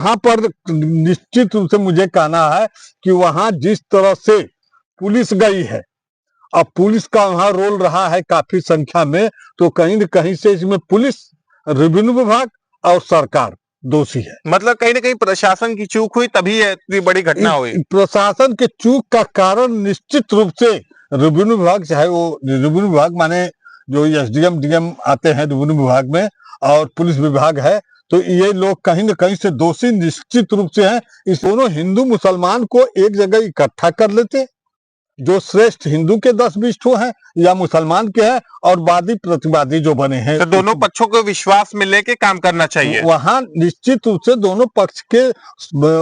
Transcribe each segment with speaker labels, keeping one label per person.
Speaker 1: वहां पर निश्चित रूप से मुझे कहना है कि वहां जिस तरह से पुलिस गई है, अब पुलिस का वहां रोल रहा है काफी संख्या में, तो कहीं न कहीं से इसमें पुलिस, रेवेन्यू विभाग और सरकार दोषी है।
Speaker 2: मतलब कहीं ना कहीं प्रशासन की चूक हुई तभी ये इतनी बड़ी घटना हुई।
Speaker 1: प्रशासन के चूक का कारण निश्चित रूप से रेवेन्यू विभाग, चाहे वो रेवेन्यू विभाग माने जो एसडीएम डीएम आते हैं रेवेन्यू विभाग में, और पुलिस विभाग है, तो ये लोग कहीं न कहीं से दोषी निश्चित रूप से हैं। इस दोनों हिंदू मुसलमान को एक जगह इकट्ठा कर लेते, जो श्रेष्ठ हिंदू के 10-20 ठो हैं या मुसलमान के हैं, और वादी प्रतिवादी जो बने हैं,
Speaker 2: तो दोनों पक्षों को विश्वास में लेके काम करना चाहिए।
Speaker 1: वहां निश्चित रूप से दोनों पक्ष के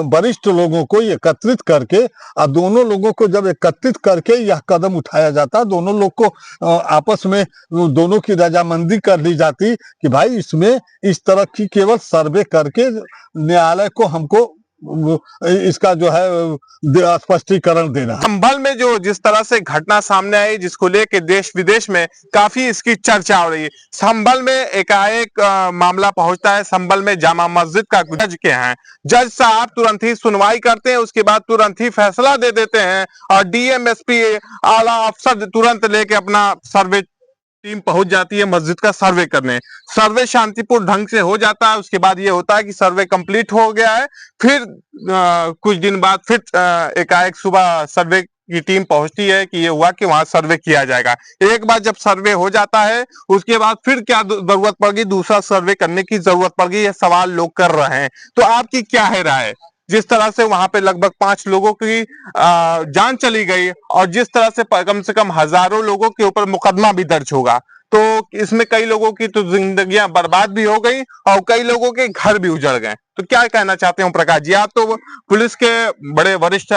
Speaker 1: वरिष्ठ लोगों को एकत्रित करके, और दोनों लोगों को जब एकत्रित करके यह कदम उठाया जाता, दोनों लोग को आपस में दोनों की रजामंदी कर ली जाती कि भाई इसमें इस तरह की केवल सर्वे करके न्यायालय को हमको इसका जो है स्पष्टीकरण देना।
Speaker 2: संभल में जो जिस तरह से घटना सामने आई, जिसको लेके देश विदेश में काफी इसकी चर्चा हो रही है, संभल में एकाएक मामला पहुंचता है। संभल में जामा मस्जिद का जज के हैं, जज साहब तुरंत ही सुनवाई करते हैं, उसके बाद तुरंत ही फैसला दे देते हैं, और डीएम एसपी आला अफसर तुरंत लेके अपना सर्वे टीम पहुंच जाती है मस्जिद का सर्वे करने। सर्वे शांतिपूर्ण ढंग से हो जाता है। उसके बाद ये होता है कि सर्वे कंप्लीट हो गया है। फिर कुछ दिन बाद फिर एकाएक सुबह सर्वे की टीम पहुंचती है कि ये हुआ कि वहां सर्वे किया जाएगा। एक बार जब सर्वे हो जाता है, उसके बाद फिर क्या जरूरत पड़ गई, दूसरा सर्वे करने की जरूरत पड़ गई, ये सवाल लोग कर रहे हैं। तो आपकी क्या है राय? जिस तरह से वहां पे लगभग 5 लोगों की जान चली गई, और जिस तरह से कम हजारों लोगों के ऊपर मुकदमा भी दर्ज होगा, तो इसमें कई लोगों की तो जिंदगियां बर्बाद भी हो गई और कई लोगों के घर भी उजड़ गए। तो क्या कहना चाहते हो प्रकाश जी? आप तो पुलिस के बड़े वरिष्ठ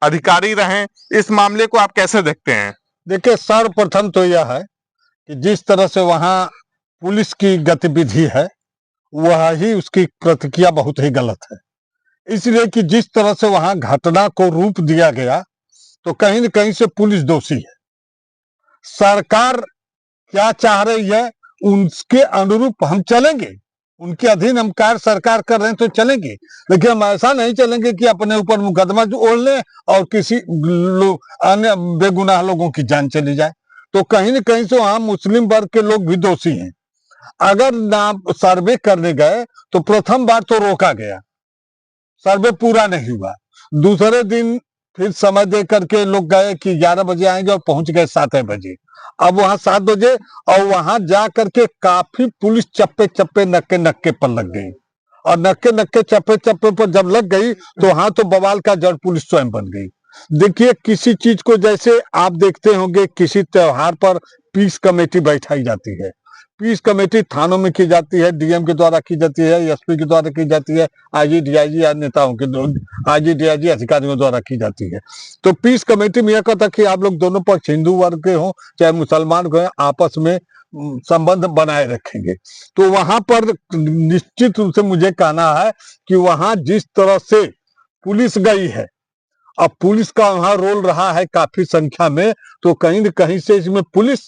Speaker 2: अधिकारी रहे, इस मामले को आप कैसे देखते हैं?
Speaker 1: देखिए, सर्वप्रथम तो यह है कि जिस तरह से वहां पुलिस की गतिविधि है, वह ही उसकी प्रतिक्रिया बहुत ही गलत है। इसलिए कि जिस तरह से वहां घटना को रूप दिया गया, तो कहीं न कहीं से पुलिस दोषी है। सरकार क्या चाह रही है, उसके अनुरूप हम चलेंगे, उनके अधीन हम कार्य सरकार कर रहे हैं तो चलेंगे, लेकिन हम ऐसा नहीं चलेंगे कि अपने ऊपर मुकदमा जो ओढ़ लें और किसी अन्य बेगुनाह लोगों की जान चली जाए। तो कहीं न कहीं से वहां मुस्लिम वर्ग के लोग भी दोषी हैं। अगर ना सर्वे करने गए तो प्रथम बार तो रोका गया, सर्वे पूरा नहीं हुआ। दूसरे दिन फिर समय दे करके लोग गए कि 11 बजे आएंगे, और पहुंच गए 7 बजे। अब वहां 7 बजे, और वहां जा करके काफी पुलिस चप्पे चप्पे नक्के नक्के पर लग गई, और नक्के नक्के चप्पे चप्पे पर जब लग गई तो वहां तो बवाल का जड़ पुलिस स्वयं बन गई। देखिए, किसी चीज को जैसे आप देखते होंगे, किसी त्योहार पर पीस कमेटी बैठाई जाती है। पीस कमेटी थानों में की जाती है, डीएम के द्वारा की जाती है, एसपी के द्वारा की जाती है, आईजी डीआईजी या नेताओं के, आईजी डीआईजी अधिकारियों द्वारा की जाती है। तो पीस कमेटी में यह कहता कि आप लोग दोनों पक्ष, हिंदू वर्ग के हों चाहे मुसलमान के हों, आपस में संबंध बनाए रखेंगे। तो वहां पर निश्चित रूप से मुझे कहना है कि वहां जिस तरह से पुलिस गई है, अब पुलिस का वहां रोल रहा है काफी संख्या में, तो कहीं न कहीं से इसमें पुलिस,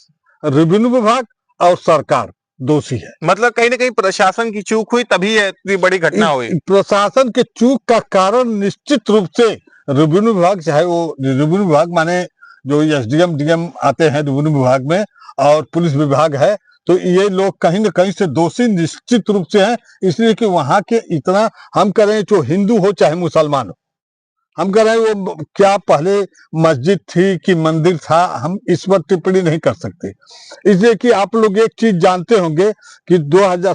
Speaker 1: रेवेन्यू विभाग और सरकार दोषी है।
Speaker 2: मतलब कहीं ना कहीं प्रशासन की चूक हुई तभी ये इतनी बड़ी घटना हुई।
Speaker 1: प्रशासन के चूक का कारण निश्चित रूप से रेवेन्यू विभाग, चाहे वो रेवेन्यू विभाग माने जो एसडीएम डीएम आते हैं रेवेन्यू विभाग में, और पुलिस विभाग है, तो ये लोग कहीं न कहीं से दोषी निश्चित रूप से हैं। इसलिए कि वहां के इतना, हम करें जो हिंदू हो चाहे मुसलमान हो, हम कह रहे हैं वो क्या पहले मस्जिद थी कि मंदिर था, हम इस पर टिप्पणी नहीं कर सकते। इसलिए कि आप लोग एक चीज जानते होंगे कि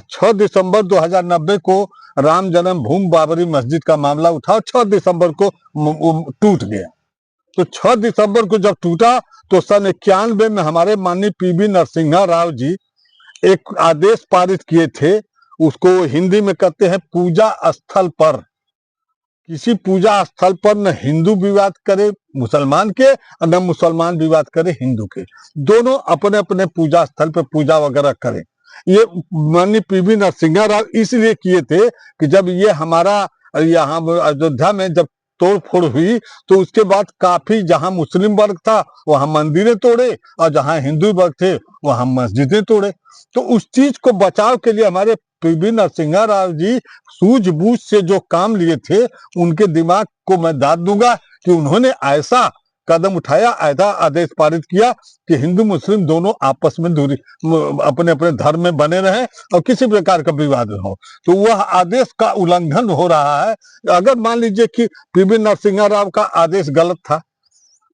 Speaker 1: 6 दिसंबर 2090 को राम जन्मभूमि बाबरी मस्जिद का मामला उठा, और 6 दिसंबर को टूट गया। तो 6 दिसंबर को जब टूटा, तो सन 91 में हमारे माननीय पीवी नरसिम्हा राव जी एक आदेश पारित किए थे, उसको हिंदी में कहते हैं पूजा स्थल पर, किसी पूजा स्थल पर न हिंदू विवाद करे मुसलमान के, न मुसलमान विवाद करे हिंदू के, दोनों अपने अपने पूजा स्थल पर पूजा वगैरह करें। ये माननीय पीवी नरसिम्हा राव इसलिए किए थे कि जब ये हमारा यहाँ अयोध्या में जब तोड़ फोड़ हुई तो उसके बाद काफी जहां मुस्लिम वर्ग था वहां मंदिरें तोड़े और जहां हिंदू वर्ग थे वहां मस्जिदें तोड़े। तो उस चीज को बचाव के लिए हमारे पीवी नरसिम्हा राव जी सूझबूझ से जो काम लिए थे, उनके दिमाग को मैं दाद दूंगा कि उन्होंने ऐसा कदम उठाया, ऐसा आदेश पारित किया कि हिंदू मुस्लिम दोनों आपस में दूरी अपने अपने धर्म में बने रहे और किसी प्रकार का विवाद न हो। तो वह आदेश का उल्लंघन हो रहा है। अगर मान लीजिए कि पीवी नरसिम्हा राव का आदेश गलत था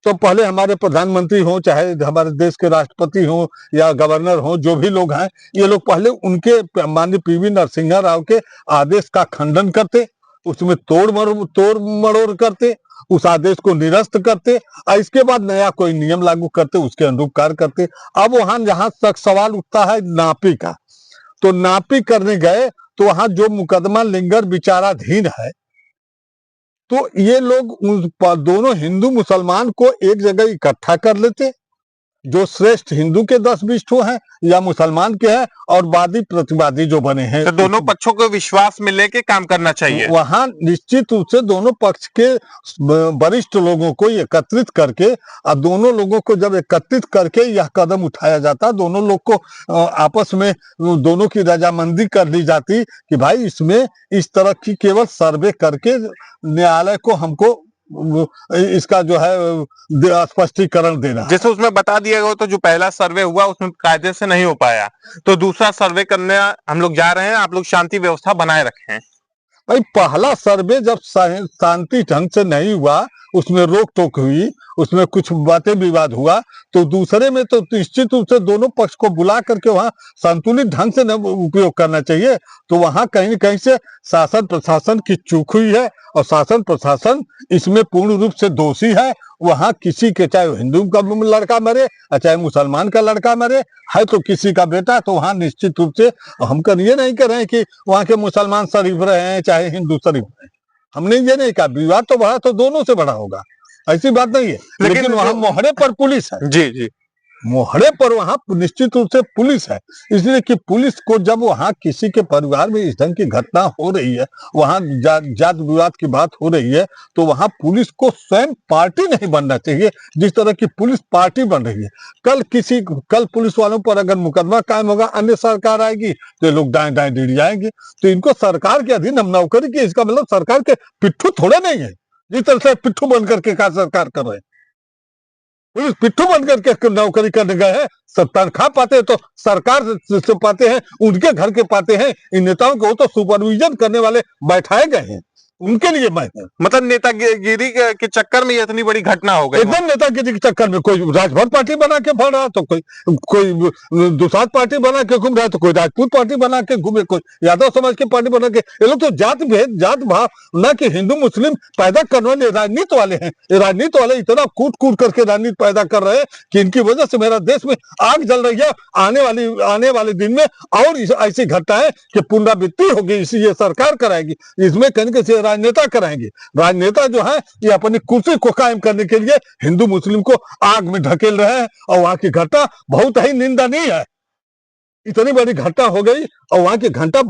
Speaker 1: तो पहले हमारे प्रधानमंत्री हो, चाहे हमारे देश के राष्ट्रपति हो या गवर्नर हो, जो भी लोग हैं, ये लोग पहले उनके माननीय पीवी नरसिम्हा राव के आदेश का खंडन करते, उसमें तोड़ मरोड़ करते, उस आदेश को निरस्त करते और इसके बाद नया कोई नियम लागू करते, उसके अनुरूप कार्य करते। अब वहां जहां तक सवाल उठता है नापी का, तो नापी करने गए तो वहां जो मुकदमा लिंगर विचाराधीन है, तो ये लोग दोनों हिंदू मुसलमान को एक जगह इकट्ठा कर लेते, जो श्रेष्ठ हिंदू के 10-20 ठो हैं या मुसलमान के हैं, और वादी प्रतिवादी जो बने हैं,
Speaker 2: तो दोनों पक्षों को विश्वास में लेके काम करना चाहिए।
Speaker 1: वहां निश्चित रूप से दोनों पक्ष के वरिष्ठ लोगों को एकत्रित करके, और दोनों लोगों को जब एकत्रित करके यह कदम उठाया जाता, दोनों लोग को आपस में दोनों की रजामंदी कर ली जाती कि भाई इसमें इस तरह की केवल सर्वे करके न्यायालय को हमको इसका जो है स्पष्टीकरण देना।
Speaker 2: जैसे उसमें बता दिया गया तो जो पहला सर्वे हुआ उसमें कायदे से नहीं हो पाया, तो दूसरा सर्वे करने हम लोग जा रहे हैं, आप लोग शांति व्यवस्था बनाए रखें।
Speaker 1: भाई पहला सर्वे जब शांति ढंग से नहीं हुआ, उसमें रोक टोक हुई, उसमें कुछ बातें विवाद हुआ, तो दूसरे में तो निश्चित रूप से दोनों पक्ष को बुला करके वहां संतुलित ढंग से उपयोग करना चाहिए। तो वहां कहीं न कहीं से शासन प्रशासन की चूक हुई है और शासन प्रशासन इसमें पूर्ण रूप से दोषी है। वहां किसी के, चाहे हिंदू का लड़का मरे चाहे मुसलमान का लड़का मरे, है तो किसी का बेटा, तो वहां निश्चित रूप से हम ये नहीं कर रहे हैं कि वहां के मुसलमान शरीफ रहे हैं चाहे हिंदू शरीफ रहे, हमने ये नहीं कहा। विवाद तो बढ़ा तो दोनों से बड़ा होगा, ऐसी बात नहीं है, लेकिन वहां मोहरे पर पुलिस है।
Speaker 2: जी जी,
Speaker 1: मोहरे पर वहां निश्चित रूप से पुलिस है, इसलिए कि पुलिस को जब वहां किसी के परिवार में इस ढंग की घटना हो रही है, वहां जात विवाद की बात हो रही है, तो वहां पुलिस को स्वयं पार्टी नहीं बनना चाहिए जिस तरह की पुलिस पार्टी बन रही है। कल पुलिस वालों पर अगर मुकदमा कायम होगा, अन्य सरकार आएगी तो लोग दाएं दाएं डिड़ जाएंगे, तो इनको सरकार के अधीन हम नौकरी की, इसका मतलब सरकार के पिट्ठू थोड़े नहीं है। जिस तरह से पिट्ठू बन करके का सरकार कर रहे हैं, पुलिस पिट्ठू बन करके नौकरी करने गए हैं, सब तनख्वाह पाते हैं तो सरकार से पाते हैं, उनके घर के पाते हैं। इन नेताओं को तो सुपरविजन करने वाले बैठाए गए हैं, उनके लिए मैं हूं।
Speaker 2: मतलब नेतागिरी के चक्कर में इतनी बड़ी घटना हो गई।
Speaker 1: एकदम नेतागिरी के चक्कर में कोई राजभर पार्टी बना के बढ़ रहा, तो कोई दुसाध पार्टी बना के घूम रहा है, तो कोई राजपूत पार्टी बना के घूमे, कोई यादव समाज की पार्टी बना के। ये लोग तो जात भेद, जात भाव न कि हिंदू मुस्लिम पैदा करने वाले राजनीति वाले हैं। ये राजनीति वाले इतना कूट कूट करके राजनीति पैदा कर रहे हैं कि इनकी वजह से मेरा देश में आग जल रही है। आने वाले दिन में और ऐसी घटनाएं कि पुनरावृत्ति होगी, इसी ये सरकार कराएगी, इसमें कहीं से राजनेता कराएंगे। राजनेता जो है ये अपनी कुर्सी को कायम करने के लिए हिंदू मुस्लिम को आग में ढकेल रहे हैं, और वहां की घटना बहुत ही निंदनीय है। इतनी बड़ी घटना हो गई और वहां की घटना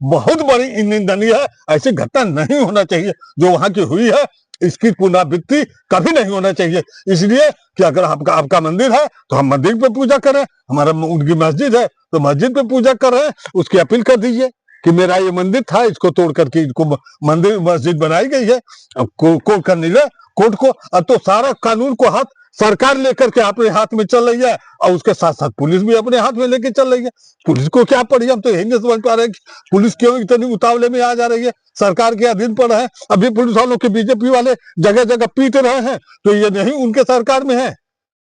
Speaker 1: बहुत बड़ी निंदनीय है। ऐसी घटना नहीं होना चाहिए जो वहां की हुई है, इसकी पुनरावृत्ति कभी नहीं होना चाहिए। इसलिए कि अगर आपका मंदिर है तो हम मंदिर पे पूजा करें, हमारा उनकी मस्जिद है तो मस्जिद पे पूजा कर रहे हैं, उसकी अपील कर दीजिए कि मेरा ये मंदिर था, इसको तोड़ करके इनको मस्जिद बनाई गई है। अब कोर्ट करने लगे, कोर्ट को अब तो सारा कानून को हाथ सरकार लेकर के अपने हाथ में चल रही है, और उसके साथ साथ पुलिस भी अपने हाथ में लेके चल रही है। पुलिस को क्या पड़ी, हम तो यही नहीं समझ पा रहे कि पुलिस क्यों इतनी उतावले में आ जा रही है, सरकार के अधीन पर है। अभी पुलिस वालों के बीजेपी वाले जगह जगह पीट रहे हैं, तो ये नहीं उनके सरकार में है,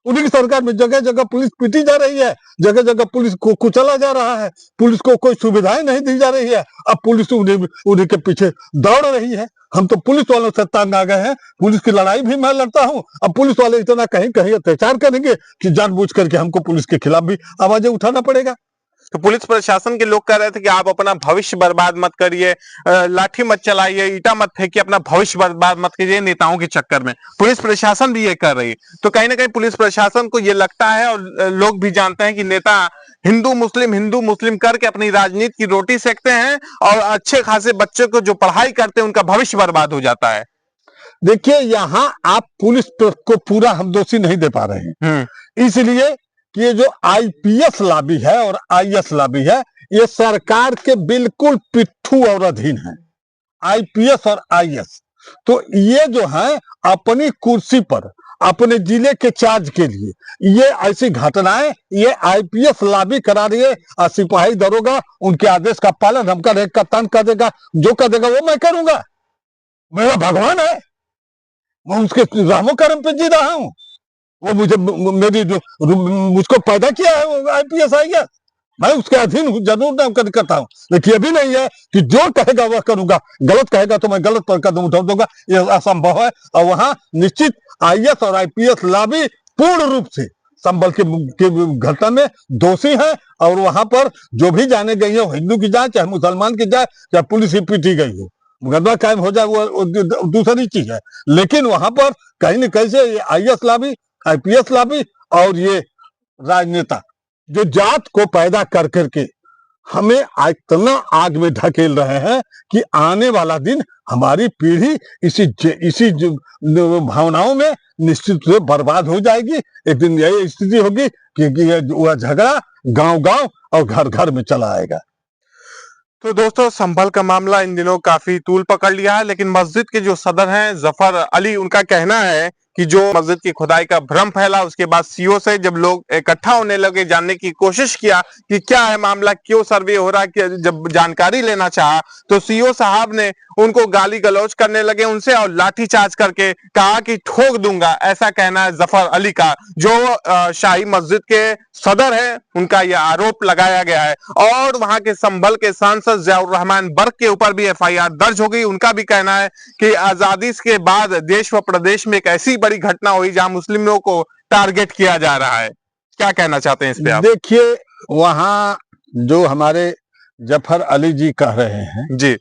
Speaker 1: उन्हीं की सरकार में जगह जगह पुलिस पीटी जा रही है, जगह जगह पुलिस को कुचला जा रहा है, पुलिस को कोई सुविधाएं नहीं दी जा रही है। अब पुलिस उन्हीं के पीछे दौड़ रही है। हम तो पुलिस वालों से तंग आ गए हैं, पुलिस की लड़ाई भी मैं लड़ता हूं, अब पुलिस वाले इतना कहीं कहीं अत्याचार करेंगे कि जानबूझ करके हमको पुलिस के खिलाफ भी आवाजें उठाना पड़ेगा।
Speaker 2: तो पुलिस प्रशासन के लोग कह रहे थे कि आप अपना भविष्य बर्बाद मत करिए, लाठी मत चलाइए, ईटा मत फेंकिए, अपना भविष्य बर्बाद मत कीजिए नेताओं के चक्कर में। पुलिस प्रशासन भी ये कर रही है, तो कहीं ना कहीं पुलिस प्रशासन को ये लगता है और लोग भी जानते हैं कि नेता हिंदू मुस्लिम करके अपनी राजनीति की रोटी सेकते हैं, और अच्छे खासे बच्चे को जो पढ़ाई करते हैं उनका भविष्य बर्बाद हो जाता है।
Speaker 1: देखिए यहाँ आप पुलिस को पूरा हम दोषी नहीं दे पा रहे हैं, इसलिए कि ये जो आईपीएस लॉबी है और आईएएस लॉबी है, ये सरकार के बिल्कुल पिट्ठू और अधीन है, आईपीएस और आईएएस। तो ये जो है अपनी कुर्सी पर अपने जिले के चार्ज के लिए ये ऐसी घटनाएं ये आईपीएस लॉबी करा रही है, और सिपाही दरोगा उनके आदेश का पालन हम कर कप्तान कर देगा, जो कर देगा वो मैं करूंगा, मेरा भगवान है, मैं उसके रामो कर्म पे जी रहा हूं, वो मुझे मेरी जो मुझको पैदा किया है वो आईपीएस आईएएस, मैं उसके अधीन हूं, जरूर नाम करता हूं, लेकिन ये भी नहीं है कि जो कहेगा वह करूंगा, गलत कहेगा तो मैं गलत पर कदम उठा दूंगा, ये असंभव है। और वहां निश्चित आईएएस और आईपीएस लॉबी पूर्ण रूप से संभल के घटना में दोषी है, और वहां पर जो भी जाने गई है हिंदू की जाए चाहे मुसलमान की जाए चाहे पुलिस ही पीटी गई हो, मुकदमा कायम हो जाए वो दूसरी चीज है, लेकिन वहां पर कहीं न कहीं से आईएएस लॉबी आईपीएस लॉबी और ये राजनेता जो जात को पैदा कर करके हमें इतना आग में ढकेल रहे हैं कि आने वाला दिन हमारी पीढ़ी इसी भावनाओं में निश्चित रूप से बर्बाद हो जाएगी। एक दिन यही स्थिति होगी कि वह झगड़ा गांव-गांव और घर-घर में चला आएगा।
Speaker 2: तो दोस्तों संभल का मामला इन दिनों काफी तूल पकड़ लिया है, लेकिन मस्जिद के जो सदर हैं जफर अली, उनका कहना है कि जो मस्जिद की खुदाई का भ्रम फैला उसके बाद सीओ से जब लोग इकट्ठा होने लगे, जानने की कोशिश किया कि क्या है मामला, क्यों सर्वे हो रहा है, जब जानकारी लेना चाहा तो सीओ साहब ने उनको गाली गलौज करने लगे उनसे और लाठीचार्ज करके कहा कि ठोक दूंगा, ऐसा कहना है जफर अली का, जो शाही मस्जिद के सदर है, उनका यह आरोप लगाया गया है। और वहां के संभल के सांसद जियाउर रहमान बर्क के ऊपर भी एफआईआर दर्ज हो गई। उनका भी कहना है कि आजादी के बाद देश व प्रदेश में एक ऐसी बड़ी घटना हुई जहां मुस्लिमों को टारगेट किया जा रहा है। क्या कहना चाहते हैं इस पे आप?
Speaker 1: देखिए वहां जो हमारे जफर अली जी कह रहे हैं
Speaker 2: जी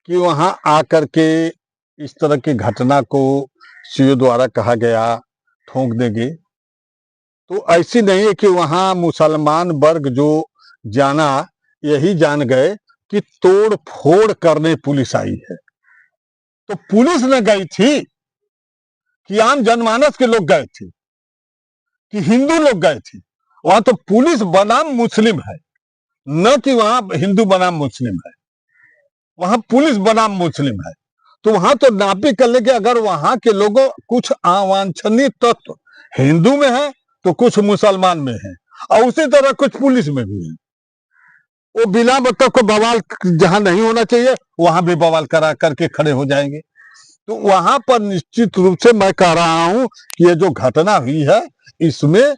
Speaker 1: कि वहां आकर के इस तरह की घटना को सीओ द्वारा कहा गया ठोक देंगे, तो ऐसी नहीं है कि वहां मुसलमान वर्ग जो जाना यही जान गए कि तोड़ फोड़ करने पुलिस आई है। तो पुलिस न गई थी कि आम जनमानस के लोग गए थे कि हिंदू लोग गए थे, वहां तो पुलिस बनाम मुस्लिम है, न कि वहां हिंदू बनाम मुस्लिम है, वहां पुलिस बनाम मुस्लिम है। तो वहां तो नापी कर ले कि अगर वहां के लोगों कुछ अवांछनीय तत्व हिंदू में है तो कुछ मुसलमान में है, और उसी तरह कुछ पुलिस में भी है। वो बिना मतलब को बवाल जहां नहीं होना चाहिए वहां भी बवाल करा करके खड़े हो जाएंगे। तो वहां पर निश्चित रूप से मैं कह रहा हूं कि ये जो घटना हुई है इसमें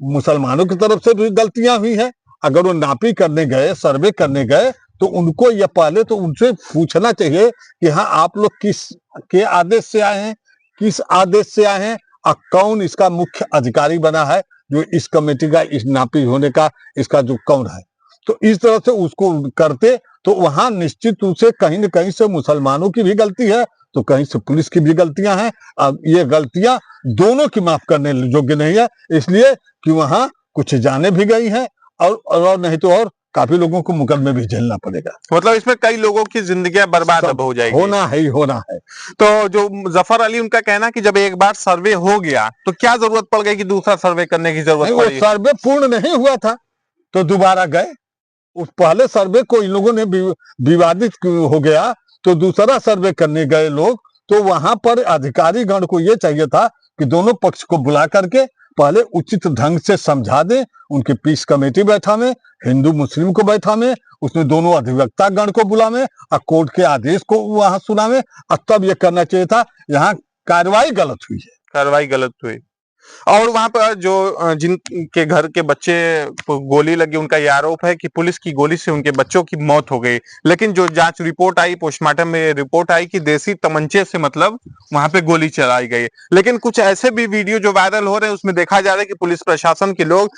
Speaker 1: मुसलमानों की तरफ से भी गलतियां हुई है। अगर वो नापी करने गए, सर्वे करने गए, तो उनको ये पहले तो उनसे पूछना चाहिए कि हाँ आप लोग किस के आदेश से आए हैं, किस आदेश से आए हैं, और कौन इसका मुख्य अधिकारी बना है जो इस कमेटी का इस नापी होने का इसका जो कौन है। तो इस तरह से उसको करते तो वहां निश्चित रूप से कहीं न कहीं से मुसलमानों की भी गलती है तो कहीं से पुलिस की भी गलतियां हैं। अब ये गलतियां दोनों की माफ करने योग्य नहीं है, इसलिए कि वहां कुछ जाने भी गई हैं और नहीं तो और काफी लोगों को मुकदमे भी झेलना पड़ेगा।
Speaker 2: मतलब इसमें कई लोगों की जिंदगियां बर्बाद अब हो जाएगी।
Speaker 1: होना है ही होना है।
Speaker 2: तो जो जफर अली उनका कहना कि जब एक बार सर्वे हो गया तो क्या जरूरत पड़ गई कि दूसरा सर्वे करने की जरूरत
Speaker 1: वो
Speaker 2: पड़ी?
Speaker 1: सर्वे पूर्ण नहीं हुआ था तो दोबारा गए, उस पहले सर्वे को इन लोगों ने विवादित हो गया तो दूसरा सर्वे करने गए लोग। तो वहां पर अधिकारी गण को ये चाहिए था कि दोनों पक्ष को बुला करके पहले उचित ढंग से समझा दें, उनकी पीस कमेटी बैठा में, हिंदू मुस्लिम को बैठा में, उसमें दोनों अधिवक्ता गण को बुला में और कोर्ट के आदेश को वहां सुना में, और तब ये करना चाहिए था। यहाँ कार्रवाई गलत हुई है,
Speaker 2: कार्रवाई गलत हुई। और वहां पर जो जिनके घर के बच्चे को गोली लगी उनका यह आरोप है कि पुलिस की गोली से उनके बच्चों की मौत हो गई, लेकिन जो जांच रिपोर्ट आई, पोस्टमार्टम में रिपोर्ट आई कि देसी तमंचे से मतलब वहां पे गोली चलाई गई। लेकिन कुछ ऐसे भी वीडियो जो वायरल हो रहे हैं उसमें देखा जा रहा है कि पुलिस प्रशासन के लोग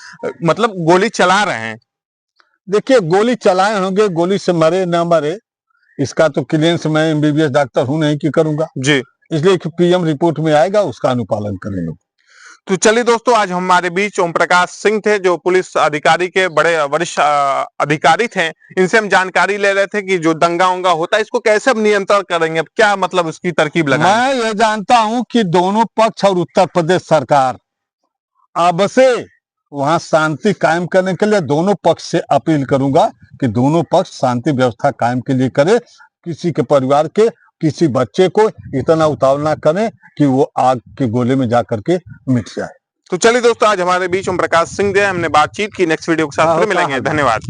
Speaker 2: मतलब गोली चला रहे हैं।
Speaker 1: देखिए गोली चलाए होंगे, गोली से मरे न मरे इसका तो क्लियरेंस मैं एमबीबीएस डॉक्टर हूं नहीं कि करूंगा
Speaker 2: जी,
Speaker 1: इसलिए कि पीएम रिपोर्ट में आएगा उसका अनुपालन करें लोग।
Speaker 2: तो चलिए दोस्तों, आज हमारे बीच ओम प्रकाश सिंह थे, जो पुलिस अधिकारी के बड़े वरिष्ठ अधिकारी थे। इनसे हम जानकारी ले रहे थे कि जो दंगा उंगा होता है इसको कैसे अब नियंत्रण करेंगे, अब क्या मतलब उसकी तरकीब लगाएंगे।
Speaker 1: मैं ये जानता हूं कि दोनों पक्ष और उत्तर प्रदेश सरकार अब से वहां शांति कायम करने के लिए दोनों पक्ष से अपील करूंगा कि दोनों पक्ष शांति व्यवस्था कायम के लिए करे। किसी के परिवार के किसी बच्चे को इतना उतावल ना करें कि वो आग के गोले में जाकर के मिट जाए।
Speaker 2: तो चलिए दोस्तों, आज हमारे बीच ओम प्रकाश सिंह थे, हमने बातचीत की। नेक्स्ट वीडियो के साथ फिर मिलेंगे। धन्यवाद।